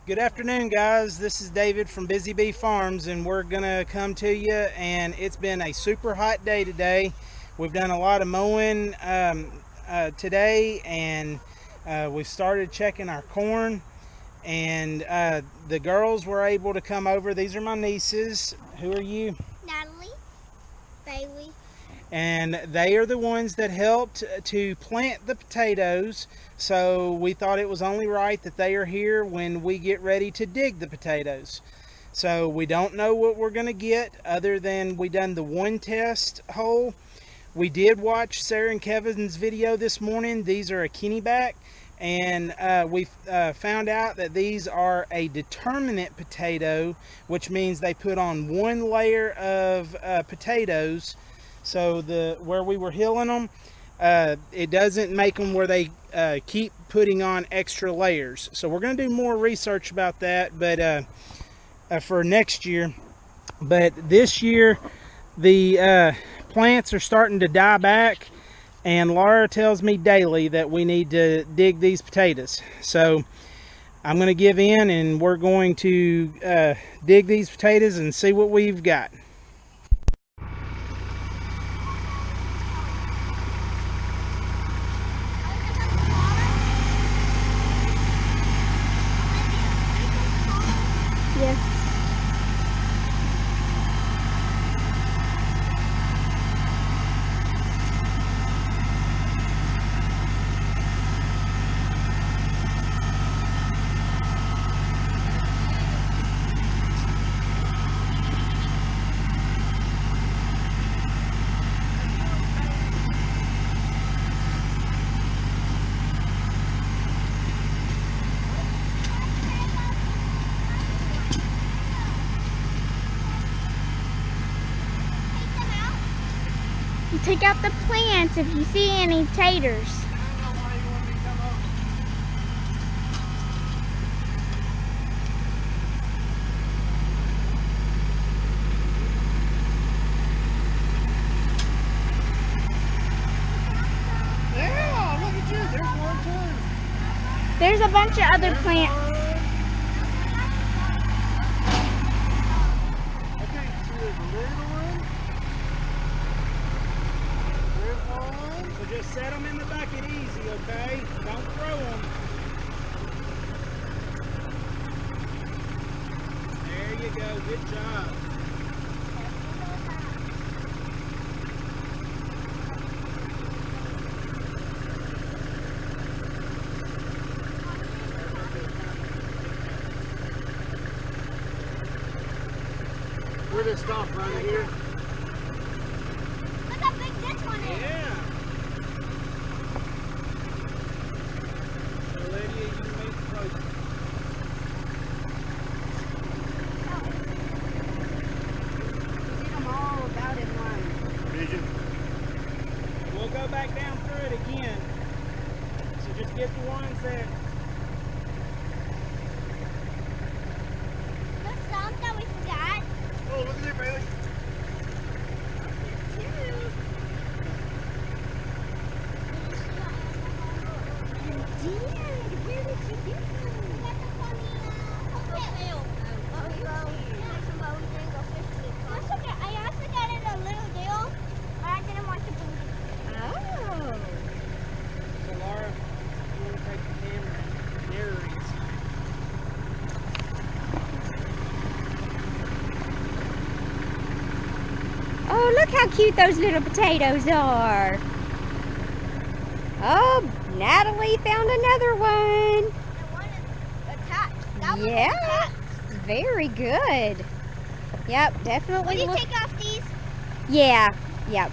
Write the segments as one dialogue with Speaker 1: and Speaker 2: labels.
Speaker 1: Good afternoon, guys. This is David from Busy Bee Farms, and we're gonna come to you. And it's been a super hot day today. We've done a lot of mowing today, and we've started checking our corn. And the girls were able to come over. These are my nieces. Who are you?
Speaker 2: Natalie, Bailee.
Speaker 1: And they are the ones that helped to plant the potatoes. So we thought it was only right that they are here when we get ready to dig the potatoes. So we don't know what we're going to get other than we done the one test hole. We did watch Sarah and Kevin's video this morning. These are a Kennyback, and we found out that these are a determinate potato, which means they put on one layer of potatoes. So where we were hilling them, it doesn't make them where they keep putting on extra layers. So we're going to do more research about that, but for next year. But this year, the plants are starting to die back, and Laura tells me daily that we need to dig these potatoes. So I'm going to give in, and we're going to dig these potatoes and see what we've got.
Speaker 2: Yes. You take out the plants if you see any taters.
Speaker 1: Yeah, look at you. There's one too.
Speaker 2: There's a bunch of other plants.
Speaker 1: Okay, so there's a little one. There's one. So just set them in the bucket easy, okay? Don't throw them. There you go. Good job. We're gonna stop right here.
Speaker 2: Look how big this one is.
Speaker 1: Yeah. So Lydia, you can make it closer.
Speaker 3: Did them all about in line.
Speaker 1: Did you? We'll go back down through it again. So just get the ones that.
Speaker 2: There's some that we got.
Speaker 1: Oh, look at there, Bailee.
Speaker 2: Where did you get them? I also got it a little deal, but I didn't want to bring it.
Speaker 3: Oh.
Speaker 1: So Laura, you want to take the camera and narrate.
Speaker 3: Oh, look how cute those little potatoes are. Oh, Natalie found another one.
Speaker 2: The one attached. That one
Speaker 3: Yeah.
Speaker 2: attached.
Speaker 3: Very good. Yep, definitely.
Speaker 2: Will you
Speaker 3: look-
Speaker 2: take off these?
Speaker 3: Yeah,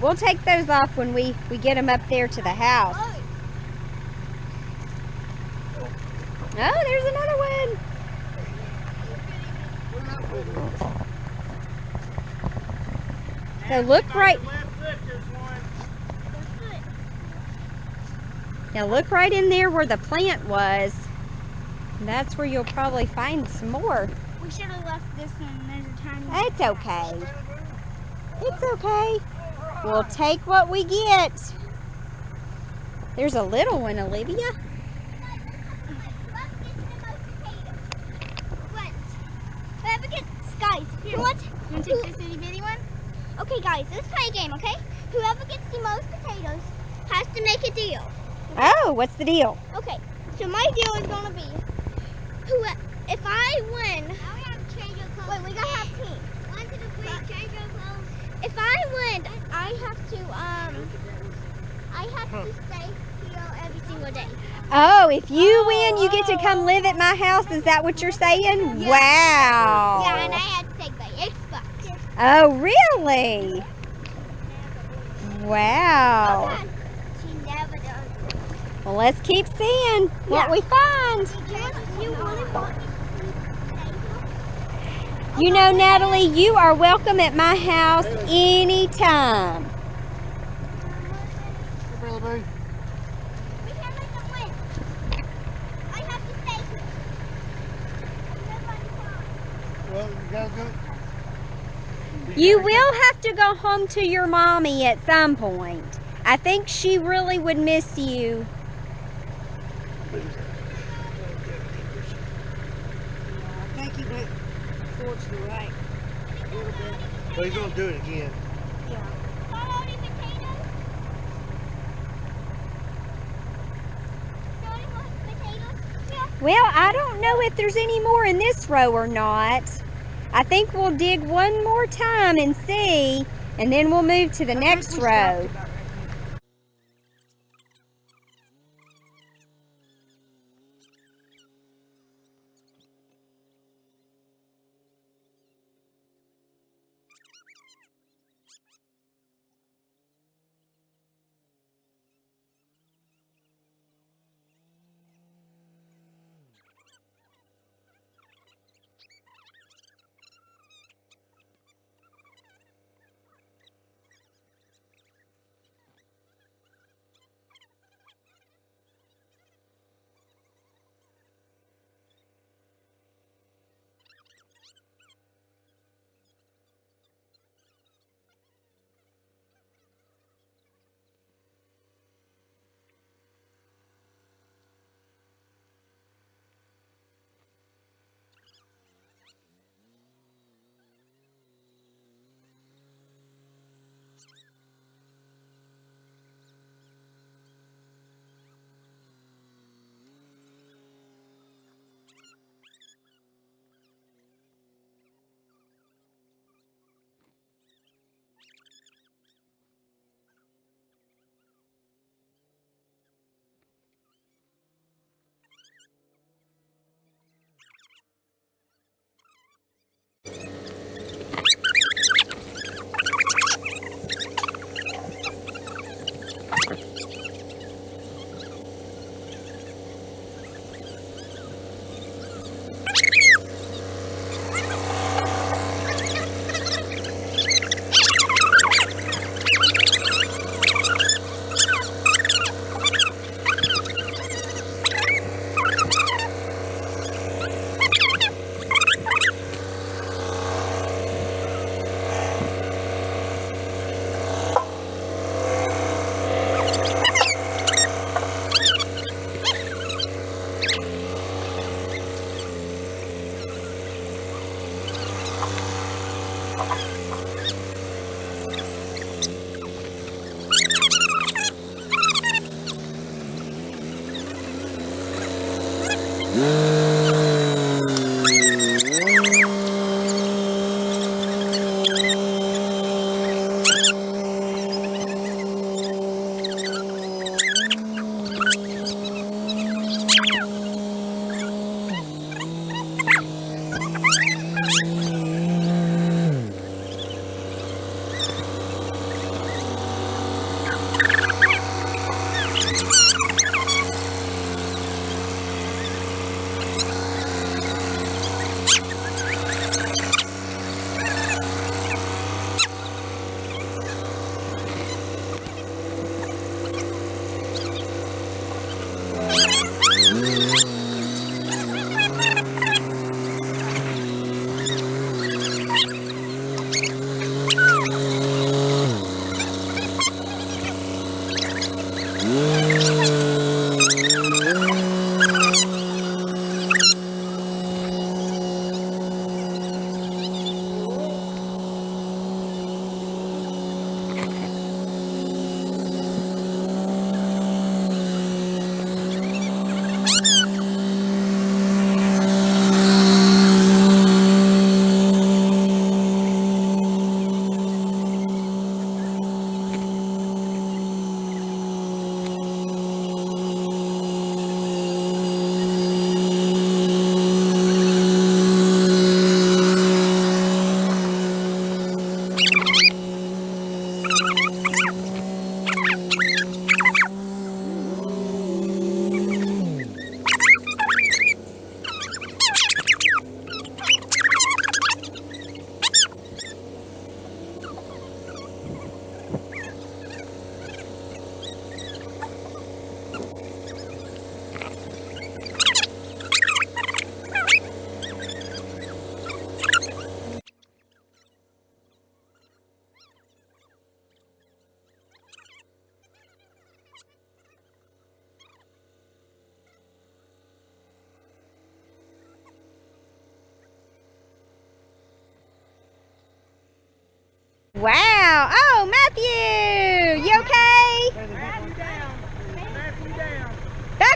Speaker 3: we'll take those off when we get them up there to the house. Oh, there's another one. So look right.
Speaker 1: Left foot, there's one.
Speaker 3: Now look right in there where the plant was. That's where you'll probably find some more.
Speaker 2: We should have left this one. There's a tiny.
Speaker 3: It's okay. It's okay. We'll take what we get. There's a little one, Olivia.
Speaker 2: You want to take this itty bitty one? Okay, guys, let's play a game, okay? Whoever gets the most potatoes has to make a deal.
Speaker 3: Oh, what's the deal?
Speaker 2: Okay, so my deal is gonna be, if I win, now we have to change our clothes. Wait, we gotta have teams. 1, 2, 3, change our clothes. If I win, I have to stay here every single day.
Speaker 3: Oh, if you win, you get to come live at my house. Is that what you're saying?
Speaker 2: Yeah.
Speaker 3: Wow.
Speaker 2: Yeah, and I had to take the Xbox.
Speaker 3: Oh, really? Wow.
Speaker 2: Okay. She never does.
Speaker 3: Well, let's keep seeing what we find.
Speaker 2: You really want me to stay?
Speaker 3: You know, Natalie, you are welcome at my house anytime.
Speaker 1: Bailee.
Speaker 2: We can't let them win. I have to stay here.
Speaker 1: Well, you gotta go.
Speaker 3: You will have to go home to your mommy at some point. I think she really would miss you.
Speaker 1: I think he went towards the right. A little bit. But he's gonna do it again.
Speaker 3: Well, I don't know if there's any more in this row or not. I think we'll dig one more time and see, and then we'll move to the next row.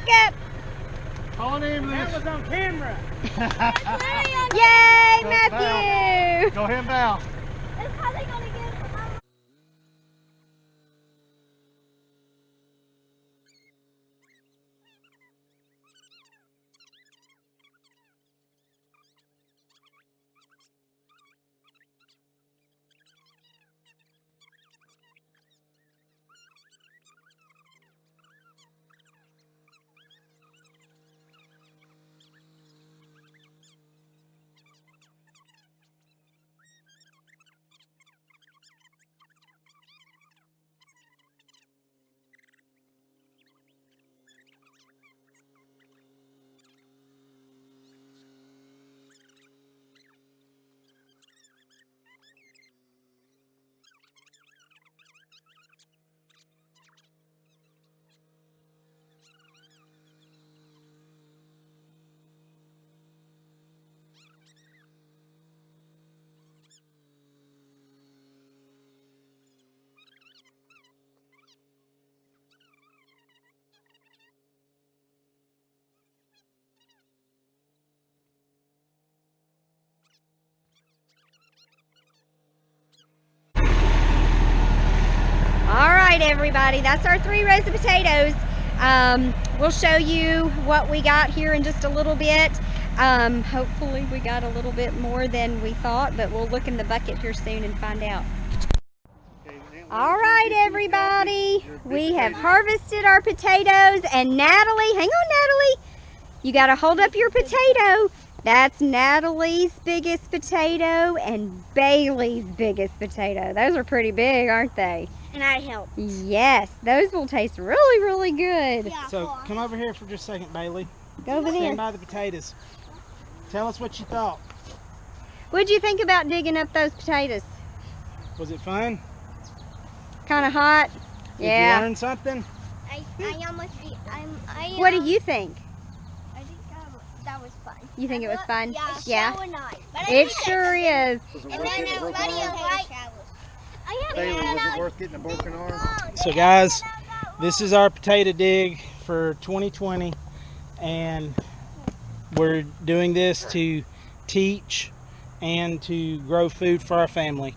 Speaker 3: backup.
Speaker 4: Call an ambulance.
Speaker 1: That was on camera.
Speaker 3: Yay, Matthew.
Speaker 4: Go ahead and bow.
Speaker 2: That's how they gonna get
Speaker 3: All right, everybody, that's our 3 rows of potatoes. We'll show you what we got here in just a little bit. Hopefully we got a little bit more than we thought, but we'll look in the bucket here soon and find out. All right, everybody, we have harvested our potatoes, and Natalie, hang on, Natalie, you got to hold up your potato. That's Natalie's biggest potato and Bailey's biggest potato. Those are pretty big, aren't they?
Speaker 2: and I helped.
Speaker 3: Yes, those will taste really, really good.
Speaker 2: Yeah,
Speaker 1: So come over here for just a second, Bailee.
Speaker 3: Go over there.
Speaker 1: Stand by the potatoes. Tell us what you thought.
Speaker 3: What'd you think about digging up those potatoes?
Speaker 1: Was it fun?
Speaker 3: Kind of hot?
Speaker 1: Did
Speaker 3: Yeah.
Speaker 1: you learn something?
Speaker 2: I almost beat.
Speaker 3: What do you think?
Speaker 2: I think that was fun.
Speaker 3: You think it was fun?
Speaker 2: Yeah.
Speaker 3: Yeah.
Speaker 2: So nice.
Speaker 3: It sure is.
Speaker 2: And then everybody like.
Speaker 4: Bailee, was it worth getting a broken arm?
Speaker 1: So guys, this is our potato dig for 2020, and we're doing this to teach and to grow food for our family.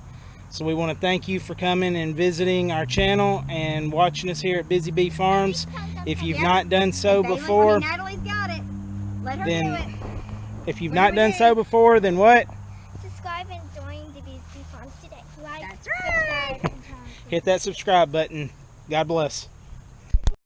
Speaker 1: So we want to thank you for coming and visiting our channel and watching us here at Busy Bee Farms. If you've not done so before,
Speaker 3: Natalie's got it. Let her
Speaker 1: then
Speaker 3: do it.
Speaker 1: if you've not done so before, then what?
Speaker 2: Subscribe and join the Busy Farms today. Like,
Speaker 3: That's right.
Speaker 2: subscribe, and
Speaker 1: Hit that subscribe button. God bless.